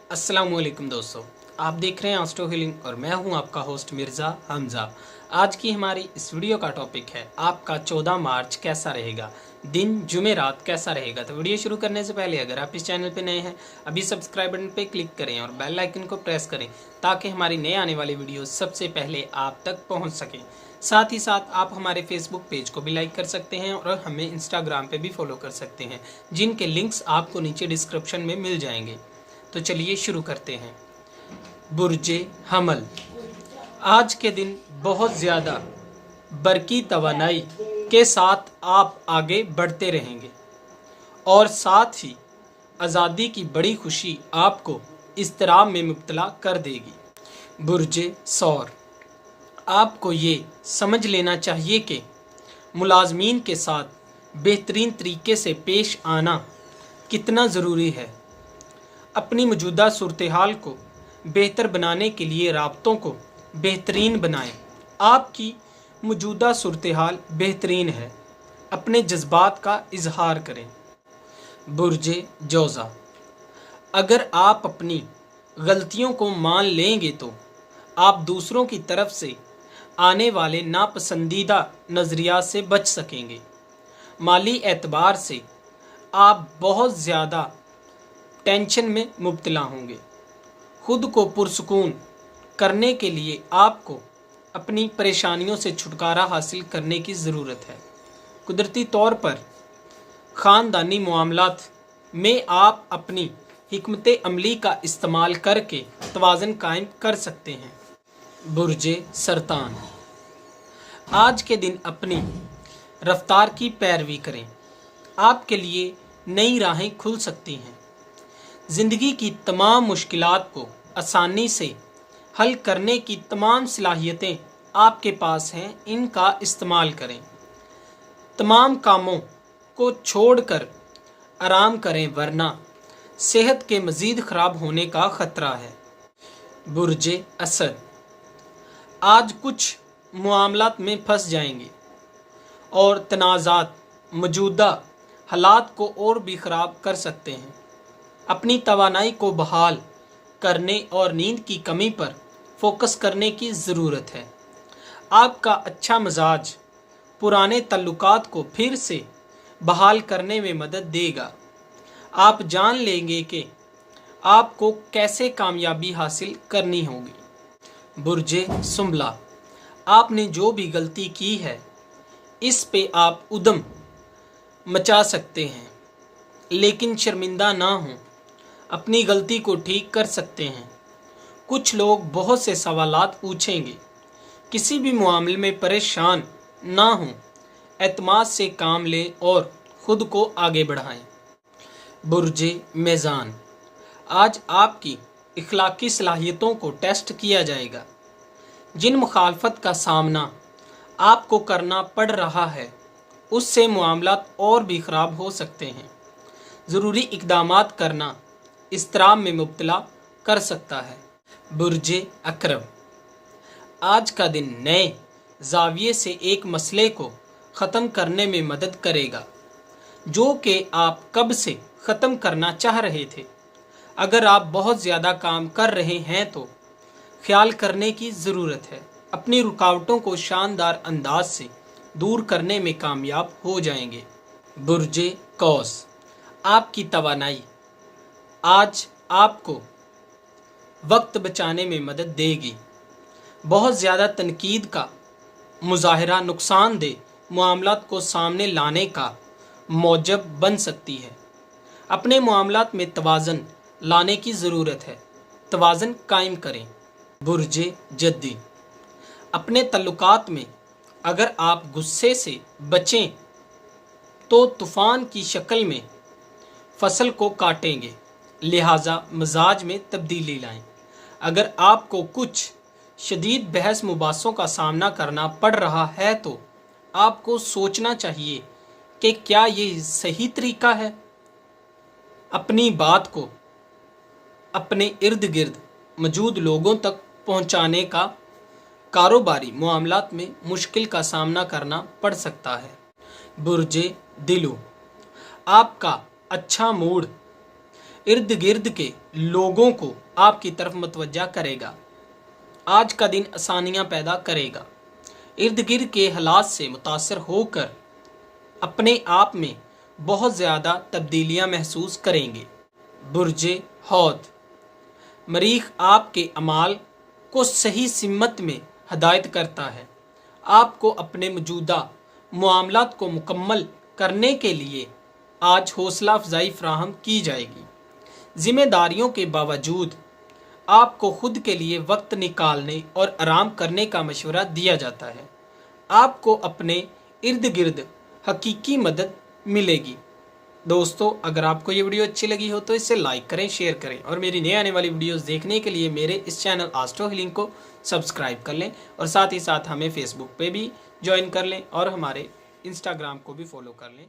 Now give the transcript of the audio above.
अस्सलामुअलैकुम दोस्तों, आप देख रहे हैं एस्ट्रो हीलिंग और मैं हूं आपका होस्ट मिर्ज़ा हमज़ा। आज की हमारी इस वीडियो का टॉपिक है आपका 14 मार्च कैसा रहेगा, दिन जुमेरात कैसा रहेगा। तो वीडियो शुरू करने से पहले अगर आप इस चैनल पे नए हैं अभी सब्सक्राइब बटन पे क्लिक करें और बेल आइकन को प्रेस करें ताकि हमारी नए आने वाली वीडियो सबसे पहले आप तक पहुँच सकें। साथ ही साथ आप हमारे फेसबुक पेज को भी लाइक कर सकते हैं और हमें इंस्टाग्राम पे भी फॉलो कर सकते हैं, जिनके लिंक्स आपको नीचे डिस्क्रिप्शन में मिल जाएंगे। तो चलिए शुरू करते हैं। बुर्जे हमल, आज के दिन बहुत ज़्यादा बरकी तवानाई के साथ आप आगे बढ़ते रहेंगे और साथ ही आज़ादी की बड़ी खुशी आपको इज़्तिराब में मुब्तला कर देगी। बुर्जे सौर, आपको ये समझ लेना चाहिए कि मुलाजमीन के साथ बेहतरीन तरीके से पेश आना कितना ज़रूरी है। अपनी मौजूदा सूरत हाल को बेहतर बनाने के लिए राब्तों को बेहतरीन बनाएं। आपकी मौजूदा सूरत हाल बेहतरीन है, अपने जज्बात का इजहार करें। बुर्जे जौज़ा, अगर आप अपनी गलतियों को मान लेंगे तो आप दूसरों की तरफ से आने वाले नापसंदीदा नज़रिया से बच सकेंगे। माली एतबार से आप बहुत ज़्यादा टेंशन में मुब्तला होंगे। खुद को पुरसुकून करने के लिए आपको अपनी परेशानियों से छुटकारा हासिल करने की ज़रूरत है। कुदरती तौर पर ख़ानदानी मामलात में आप अपनी हिकमत अमली का इस्तेमाल करके तवाज़ुन कायम कर सकते हैं। बुर्जे सरतान, आज के दिन अपनी रफ्तार की पैरवी करें, आपके लिए नई राहें खुल सकती हैं। ज़िंदगी की तमाम मुश्किलात को आसानी से हल करने की तमाम सलाहियतें आपके पास हैं, इनका इस्तेमाल करें। तमाम कामों को छोड़कर आराम करें वरना सेहत के मज़ीद ख़राब होने का ख़तरा है। बुर्जे असद, आज कुछ मामलात में फंस जाएंगे और तनाज़ात मौजूदा हालात को और भी ख़राब कर सकते हैं। अपनी तवानाई को बहाल करने और नींद की कमी पर फोकस करने की ज़रूरत है। आपका अच्छा मिजाज पुराने तल्लुकात को फिर से बहाल करने में मदद देगा। आप जान लेंगे कि आपको कैसे कामयाबी हासिल करनी होगी। बुर्जे सुंबला, आपने जो भी गलती की है इस पे आप उद्यम मचा सकते हैं, लेकिन शर्मिंदा ना हों, अपनी गलती को ठीक कर सकते हैं। कुछ लोग बहुत से सवालात पूछेंगे, किसी भी मामले में परेशान ना हों, एतमाद से काम लें और ख़ुद को आगे बढ़ाएं। बुर्जे मीज़ान, आज आपकी इखलाकी सलाहियतों को टेस्ट किया जाएगा। जिन मुखालफत का सामना आपको करना पड़ रहा है उससे मामलात और भी ख़राब हो सकते हैं। ज़रूरी इक़दामात करना इज़्तिराब में मुब्तला कर सकता है। बुर्जे अकरब, आज का दिन नए ज़ाविये से एक मसले को ख़त्म करने में मदद करेगा जो कि आप कब से ख़त्म करना चाह रहे थे। अगर आप बहुत ज़्यादा काम कर रहे हैं तो ख्याल करने की ज़रूरत है। अपनी रुकावटों को शानदार अंदाज से दूर करने में कामयाब हो जाएंगे। बुर्जे कौस, आपकी तवानाई आज आपको वक्त बचाने में मदद देगी। बहुत ज़्यादा तनकीद का मुज़ाहरा नुकसानदेह मामलात को सामने लाने का मौजब बन सकती है। अपने मामलात में तवाज़ुन लाने की ज़रूरत है, तवाज़ुन कायम करें। बुर्जे जद्दी, अपने तल्लुकात में अगर आप गुस्से से बचें तो तूफ़ान की शक्ल में फसल को काटेंगे, लिहाजा मिजाज में तब्दीली लाएं। अगर आपको कुछ शदीद बहस मुबासों का सामना करना पड़ रहा है तो आपको सोचना चाहिए कि क्या ये सही तरीका है। अपनी बात को अपने इर्द गिर्द मौजूद लोगों तक पहुंचाने का कारोबारी मामलात में मुश्किल का सामना करना पड़ सकता है। बुर्जे दिलू, आपका अच्छा मूड इर्द गिर्द के लोगों को आपकी तरफ मतवज्जा करेगा। आज का दिन आसानियां पैदा करेगा। इर्द गिर्द के हालात से मुतासर होकर अपने आप में बहुत ज़्यादा तब्दीलियां महसूस करेंगे। बुर्जे हौद, मरीख आपके अमाल को सही सिमत में हदायत करता है। आपको अपने मौजूदा मामलात को मुकम्मल करने के लिए आज हौसला अफजाई फराहम की जाएगी। जिम्मेदारियों के बावजूद आपको खुद के लिए वक्त निकालने और आराम करने का मशवरा दिया जाता है। आपको अपने इर्द गिर्द हकीकी मदद मिलेगी। दोस्तों, अगर आपको ये वीडियो अच्छी लगी हो तो इसे लाइक करें, शेयर करें और मेरी नए आने वाली वीडियोस देखने के लिए मेरे इस चैनल एस्ट्रो हीलिंग को सब्सक्राइब कर लें और साथ ही साथ हमें फेसबुक पे भी ज्वाइन कर लें और हमारे इंस्टाग्राम को भी फॉलो कर लें।